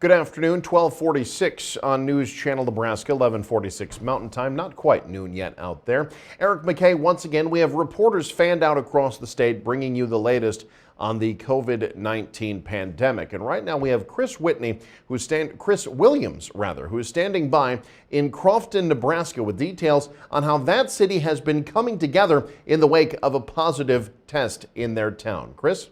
Good afternoon, 1246 on News Channel Nebraska, 1146 Mountain Time. Not quite noon yet out there. Eric McKay, once again, we have reporters fanned out across the state bringing you the latest on the COVID-19 pandemic. And right now we have Chris Williams, who is standing by in Crofton, Nebraska with details on how that city has been coming together in the wake of a positive test in their town. Chris?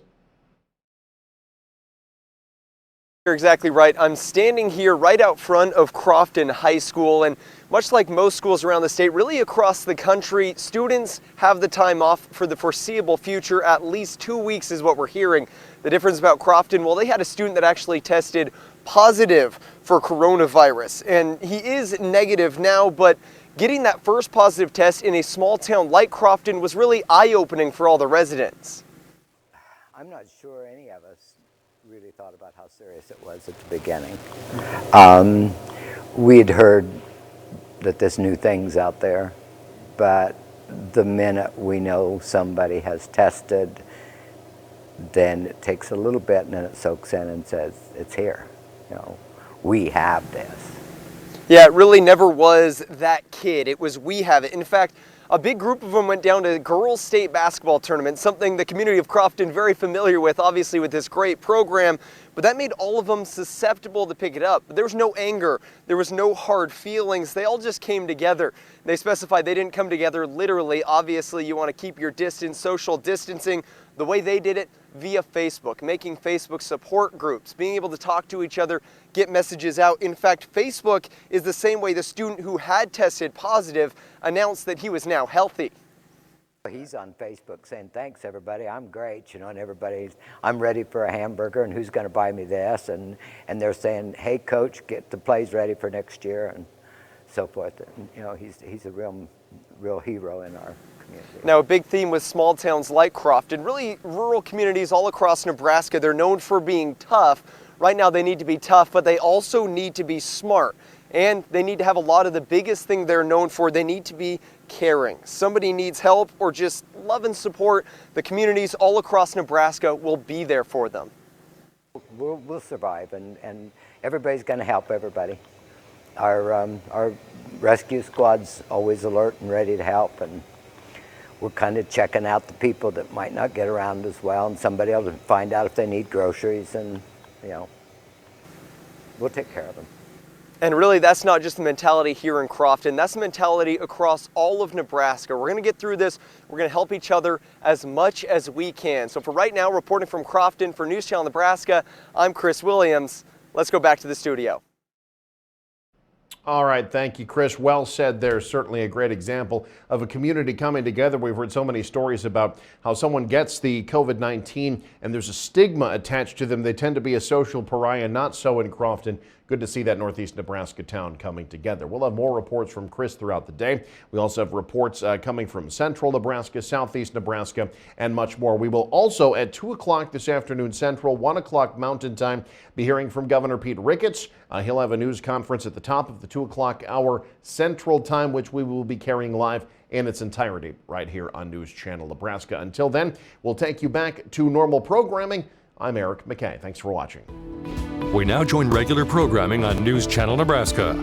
You're exactly right. I'm standing here right out front of Crofton High School, and much like most schools around the state, really across the country, students have the time off for the foreseeable future. At least 2 weeks is what we're hearing. The difference about Crofton, well, they had a student that actually tested positive for coronavirus, and he is negative now, but getting that first positive test in a small town like Crofton was really eye-opening for all the residents. I'm not sure any of us really thought about how serious it was at the beginning. We'd heard that there's new things out there, but the minute we know somebody has tested, then it takes a little bit and then it soaks in and says, it's here. You know, we have this. Yeah, it really never was that kid. It was we have it. In fact, a big group of them went down to girls' state basketball tournament, something the community of Crofton very familiar with, obviously with this great program, but that made all of them susceptible to pick it up. But there was no anger, there was no hard feelings, they all just came together. They specified they didn't come together literally. Obviously, you want to keep your distance, social distancing. The way they did it, via Facebook, making Facebook support groups, being able to talk to each other, get messages out. In fact, Facebook is the same way the student who had tested positive announced that he was now healthy. He's on Facebook saying, thanks everybody, I'm great, you know, and everybody's, I'm ready for a hamburger and who's going to buy me this, and they're saying, hey coach, get the plays ready for next year and so forth. And, you know, he's a real hero in our community. Now, a big theme with small towns like Crofton, really rural communities all across Nebraska, they're known for being tough. Right now they need to be tough, but they also need to be smart. And they need to have a lot of the biggest thing they're known for. They need to be caring. Somebody needs help or just love and support. The communities all across Nebraska will be there for them. We'll survive, and everybody's going to help everybody. Our rescue squad's always alert and ready to help, and we're kind of checking out the people that might not get around as well, and somebody else will find out if they need groceries, and you know, we'll take care of them. And really, that's not just the mentality here in Crofton, that's the mentality across all of Nebraska. We're gonna get through this, we're gonna help each other as much as we can. So for right now, reporting from Crofton for News Channel Nebraska, I'm Chris Williams. Let's go back to the studio. All right, thank you, Chris. Well said there. Certainly a great example of a community coming together. We've heard so many stories about how someone gets the COVID-19 and there's a stigma attached to them. They tend to be a social pariah. Not so in Crofton. Good to see that Northeast Nebraska town coming together. We'll have more reports from Chris throughout the day. We also have reports coming from Central Nebraska, Southeast Nebraska, and much more. We will also at 2 o'clock this afternoon Central, 1 o'clock Mountain Time, be hearing from Governor Pete Ricketts. He'll have a news conference at the top of the 2 o'clock hour Central Time, which we will be carrying live in its entirety right here on News Channel Nebraska. Until then, we'll take you back to normal programming. I'm Eric McKay. Thanks for watching. We now join regular programming on News Channel Nebraska.